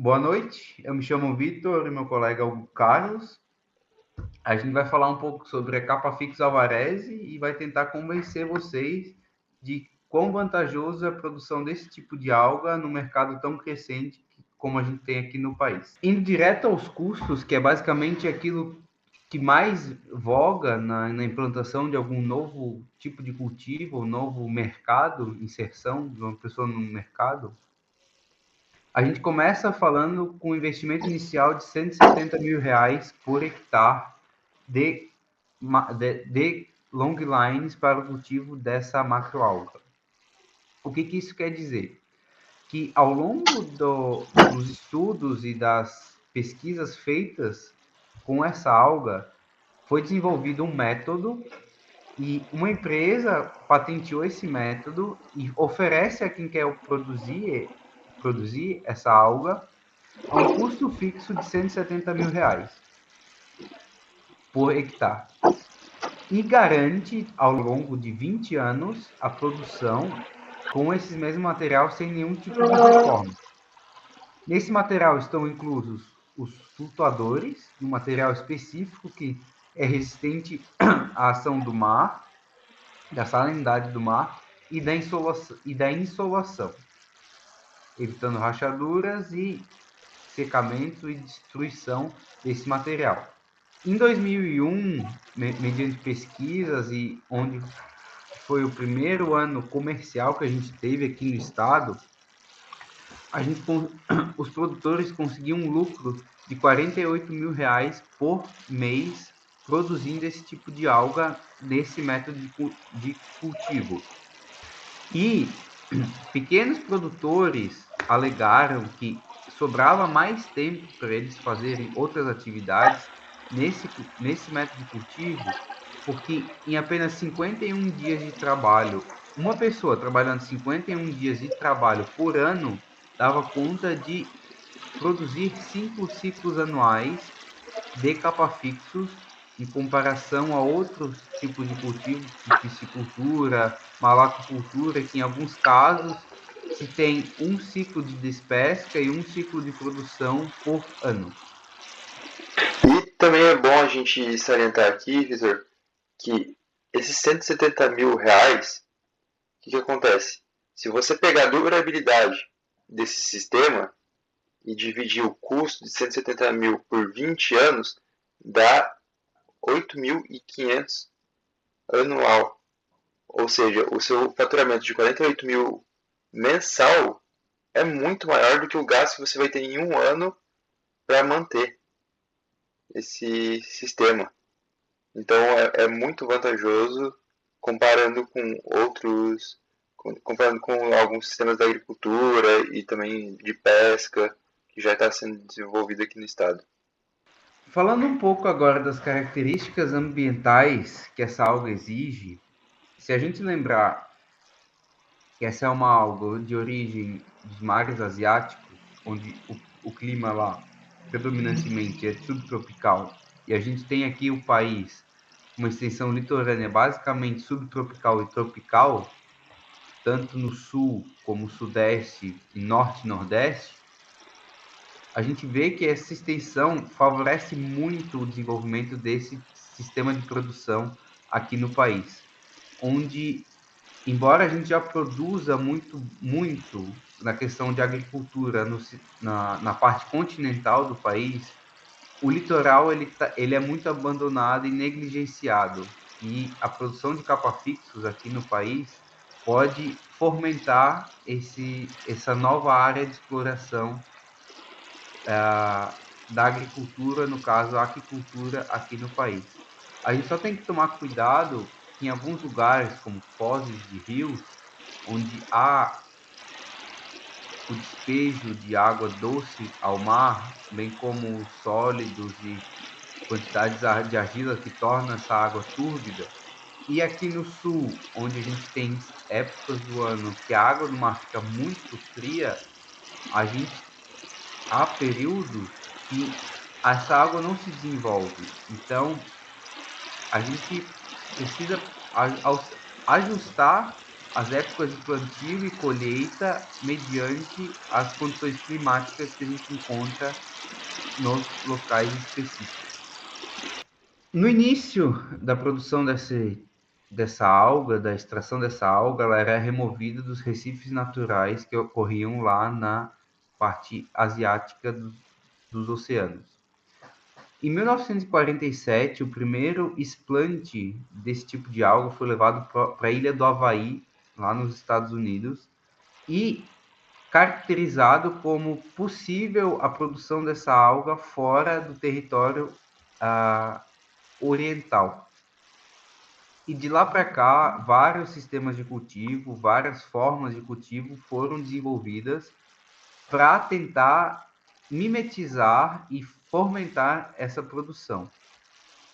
Boa noite, eu me chamo Vitor e meu colega é o Carlos. A gente vai falar um pouco sobre a capa fixa Alvarez e vai tentar convencer vocês de quão vantajoso é a produção desse tipo de alga no mercado tão crescente como a gente tem aqui no país. Indo direto aos custos, que é basicamente aquilo que mais voga na implantação de algum novo tipo de cultivo, novo mercado, inserção de uma pessoa no mercado, a gente começa falando com um investimento inicial de R$ 170 mil por hectare de longlines para o cultivo dessa macroalga. O que isso quer dizer? Que ao longo dos estudos e das pesquisas feitas com essa alga, foi desenvolvido um método e uma empresa patenteou esse método e oferece a quem quer produzir essa alga a um custo fixo de R$ 170 mil por hectare e garante ao longo de 20 anos a produção com esse mesmo material sem nenhum tipo de reforma. Nesse material estão inclusos os flutuadores, um material específico que é resistente à ação do mar, da salinidade do mar e da insolação, evitando rachaduras e secamento e destruição desse material. Em 2001, mediante pesquisas e onde foi o primeiro ano comercial que a gente teve aqui no estado, os produtores conseguiam um lucro de R$ 48 mil por mês produzindo esse tipo de alga nesse método de cultivo. E pequenos produtores alegaram que sobrava mais tempo para eles fazerem outras atividades nesse método de cultivo, porque em apenas 51 dias de trabalho, uma pessoa trabalhando 51 dias de trabalho por ano dava conta de produzir 5 ciclos anuais de capa-fixos em comparação a outros tipos de cultivo, de piscicultura, malacocultura, que em alguns casos se tem um ciclo de despesca e um ciclo de produção por ano. E também é bom a gente salientar aqui, Vitor, que esses R$ 170 mil, o que acontece? Se você pegar a durabilidade desse sistema e dividir o custo de 170 mil por 20 anos, dá 8.500 anual. Ou seja, o seu faturamento de 48 mil mensal é muito maior do que o gasto que você vai ter em um ano para manter esse sistema. Então é muito vantajoso comparando com outros, comparando com alguns sistemas da agricultura e também de pesca que já está sendo desenvolvido aqui no estado. Falando um pouco agora das características ambientais que essa alga exige, se a gente lembrar que essa é uma alga de origem dos mares asiáticos, onde o clima lá predominantemente é subtropical, e a gente tem aqui o país uma extensão litorânea basicamente subtropical e tropical, tanto no sul como sudeste e norte e nordeste, a gente vê que essa extensão favorece muito o desenvolvimento desse sistema de produção aqui no país, onde embora a gente já produza muito na questão de agricultura na parte continental do país, o litoral ele é muito abandonado e negligenciado. E a produção de capa-fixos aqui no país pode fomentar essa nova área de exploração da agricultura, no caso, a aquicultura aqui no país. A gente só tem que tomar cuidado que em alguns lugares, como fozes de rios, onde há o despejo de água doce ao mar, bem como sólidos e quantidades de argila que torna essa água túrbida. E aqui no sul, onde a gente tem épocas do ano que a água do mar fica muito fria, a gente há períodos que essa água não se desenvolve. Então, a gente precisa ajustar as épocas de plantio e colheita mediante as condições climáticas que a gente encontra nos locais específicos. No início da produção dessa alga, da extração dessa alga, ela era removida dos recifes naturais que ocorriam lá na parte asiática dos oceanos. Em 1947, o primeiro explante desse tipo de alga foi levado para a ilha do Havaí, lá nos Estados Unidos, e caracterizado como possível a produção dessa alga fora do território oriental. E de lá para cá, vários sistemas de cultivo, várias formas de cultivo foram desenvolvidas para tentar mimetizar e fomentar essa produção.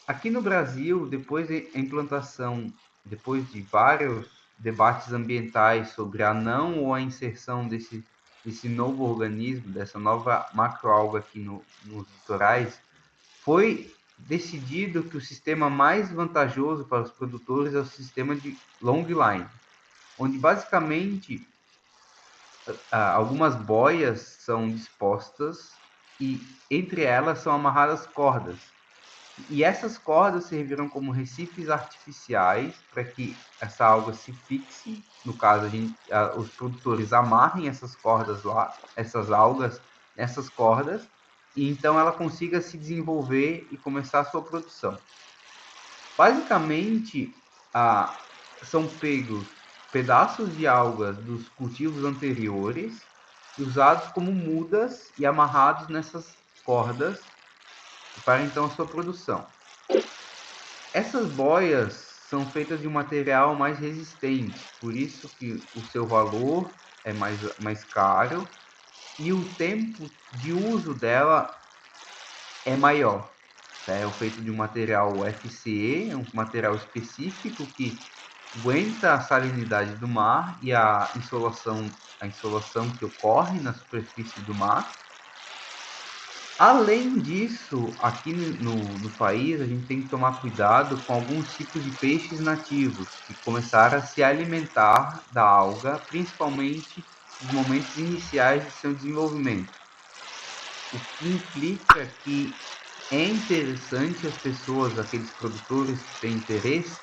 Aqui no Brasil, depois da implantação, depois de vários debates ambientais sobre a não ou a inserção desse novo organismo, dessa nova macroalga aqui nos litorais, foi decidido que o sistema mais vantajoso para os produtores é o sistema de long line, onde basicamente algumas boias são dispostas e entre elas são amarradas cordas. E essas cordas servirão como recifes artificiais para que essa alga se fixe. No caso, os produtores amarrem essas cordas lá, essas algas nessas cordas, e então ela consiga se desenvolver e começar a sua produção. Basicamente, são pegos pedaços de algas dos cultivos anteriores, usados como mudas e amarrados nessas cordas para então a sua produção. Essas boias são feitas de um material mais resistente, por isso que o seu valor é mais caro e o tempo de uso dela é maior. É feito de um material FCE, um material específico que aguenta a salinidade do mar e a insolação que ocorre na superfície do mar. Além disso, aqui no país, a gente tem que tomar cuidado com alguns tipos de peixes nativos que começaram a se alimentar da alga, principalmente nos momentos iniciais de seu desenvolvimento. O que implica que é interessante as pessoas, aqueles produtores que têm interesse,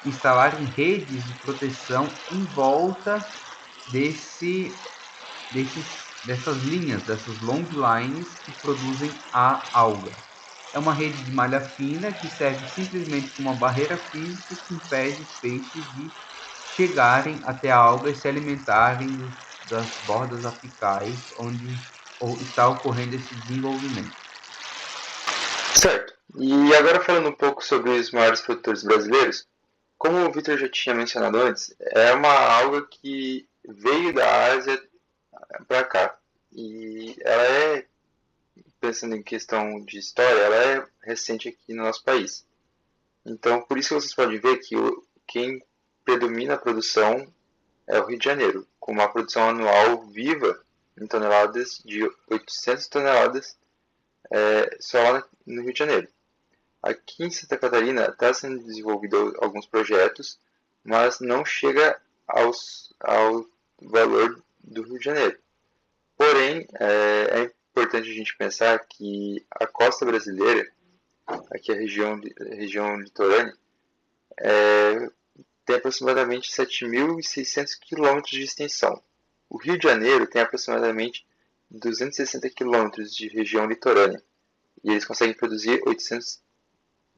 instalarem redes de proteção em volta dessas linhas, dessas long lines que produzem a alga. É uma rede de malha fina que serve simplesmente como uma barreira física que impede os peixes de chegarem até a alga e se alimentarem das bordas apicais onde está ocorrendo esse desenvolvimento. Certo. E agora falando um pouco sobre os maiores produtores brasileiros, como o Victor já tinha mencionado antes, é uma alga que veio da Ásia para cá. E ela é, pensando em questão de história, ela é recente aqui no nosso país. Então, por isso vocês podem ver que quem predomina a produção é o Rio de Janeiro, com uma produção anual viva em toneladas de 800 toneladas só lá no Rio de Janeiro. Aqui em Santa Catarina está sendo desenvolvido alguns projetos, mas não chega ao valor do Rio de Janeiro. Porém, é importante a gente pensar que a costa brasileira, aqui a região litorânea, tem aproximadamente 7.600 quilômetros de extensão. O Rio de Janeiro tem aproximadamente 260 quilômetros de região litorânea e eles conseguem produzir 800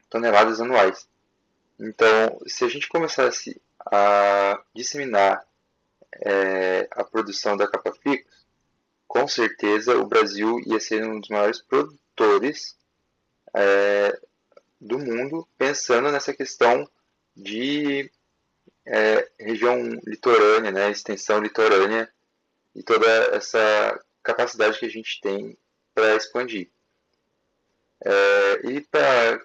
toneladas anuais. Então, se a gente começasse a disseminar a produção da capa-ficus, com certeza o Brasil ia ser um dos maiores produtores do mundo, pensando nessa questão de região litorânea, né, extensão litorânea e toda essa capacidade que a gente tem para expandir. E para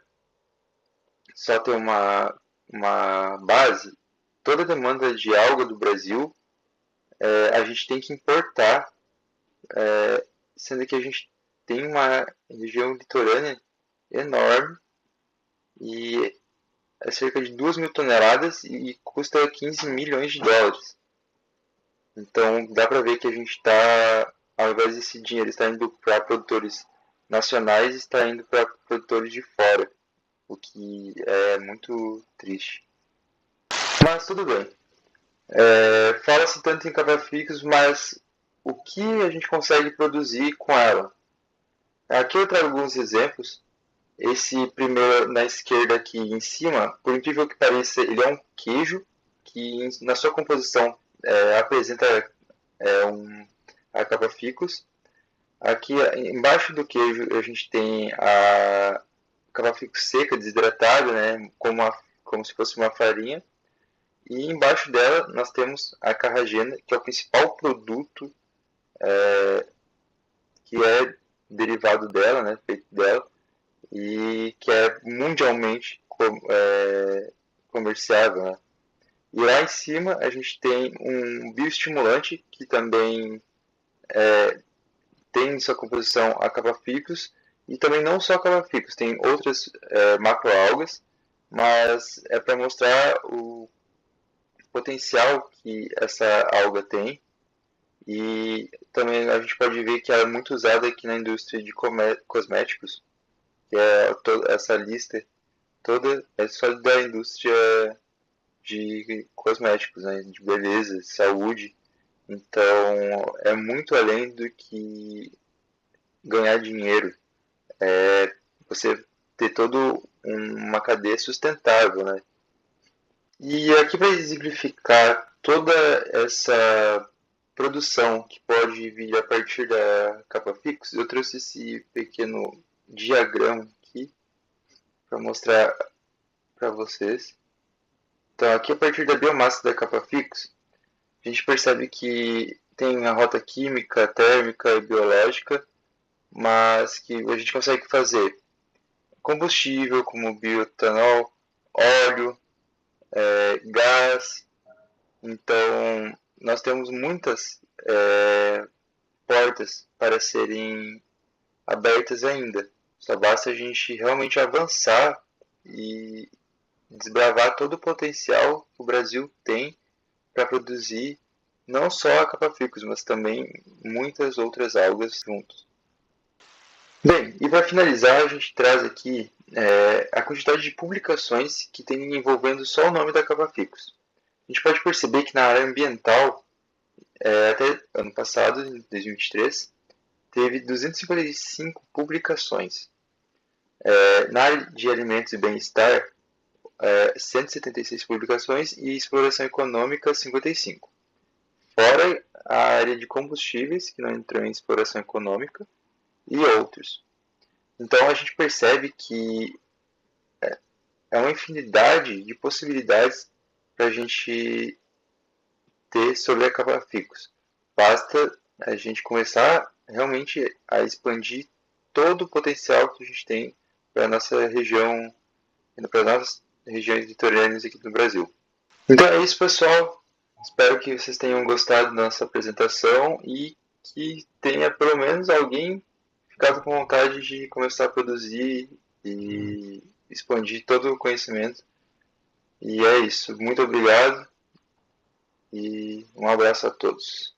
só ter uma base, toda a demanda de alga do Brasil a gente tem que importar, sendo que a gente tem uma região litorânea enorme e é cerca de 2.000 toneladas e custa 15 milhões de dólares. Então dá para ver que a gente está, ao invés desse dinheiro estar indo para produtores nacionais, está indo para produtores de fora, o que é muito triste. Mas tudo bem. Fala-se tanto em capa-fixos, mas o que a gente consegue produzir com ela? Aqui eu trago alguns exemplos. Esse primeiro na esquerda aqui em cima, por incrível que pareça, ele é um queijo que na sua composição apresenta a capa-ficus. Aqui embaixo do queijo a gente tem a capa-ficus seca, desidratada, né, como se fosse uma farinha. E embaixo dela nós temos a carragena, que é o principal produto que é derivado dela, né, feito dela, e que é mundialmente comerciável. Né? E lá em cima a gente tem um bioestimulante que também tem em sua composição a capa-ficus, e também não só a capa-ficus, tem outras macroalgas, mas é para mostrar o potencial que essa alga tem. E também a gente pode ver que ela é muito usada aqui na indústria de cosméticos, que é toda essa lista toda é só da indústria de cosméticos, né, de beleza, saúde. Então é muito além do que ganhar dinheiro. É você ter toda uma cadeia sustentável, né? E aqui para exemplificar toda essa produção que pode vir a partir da capa fix, eu trouxe esse pequeno diagrama aqui para mostrar para vocês. Então, aqui a partir da biomassa da capa fix, a gente percebe que tem a rota química, térmica e biológica, mas que a gente consegue fazer combustível como bioetanol, óleo, gás. Então, nós temos muitas portas para serem abertas ainda. Só basta a gente realmente avançar e desbravar todo o potencial que o Brasil tem para produzir não só a capa-ficus, mas também muitas outras algas juntos. Bem, e para finalizar, a gente traz aqui a quantidade de publicações que tem envolvendo só o nome da capa-ficus. A gente pode perceber que na área ambiental, até ano passado, em 2023, teve 255 publicações. Na área de alimentos e bem-estar, 176 publicações e exploração econômica, 55. Fora a área de combustíveis, que não entrou em exploração econômica, e outros. Então a gente percebe que é uma infinidade de possibilidades para a gente ter sobre a capa-ficus. Basta a gente começar realmente a expandir todo o potencial que a gente tem para a nossa região, para as nossas regiões litorâneas aqui do Brasil. Então é isso, pessoal. Espero que vocês tenham gostado da nossa apresentação e que tenha pelo menos alguém ficado com vontade de começar a produzir e expandir todo o conhecimento. E é isso. Muito obrigado e um abraço a todos.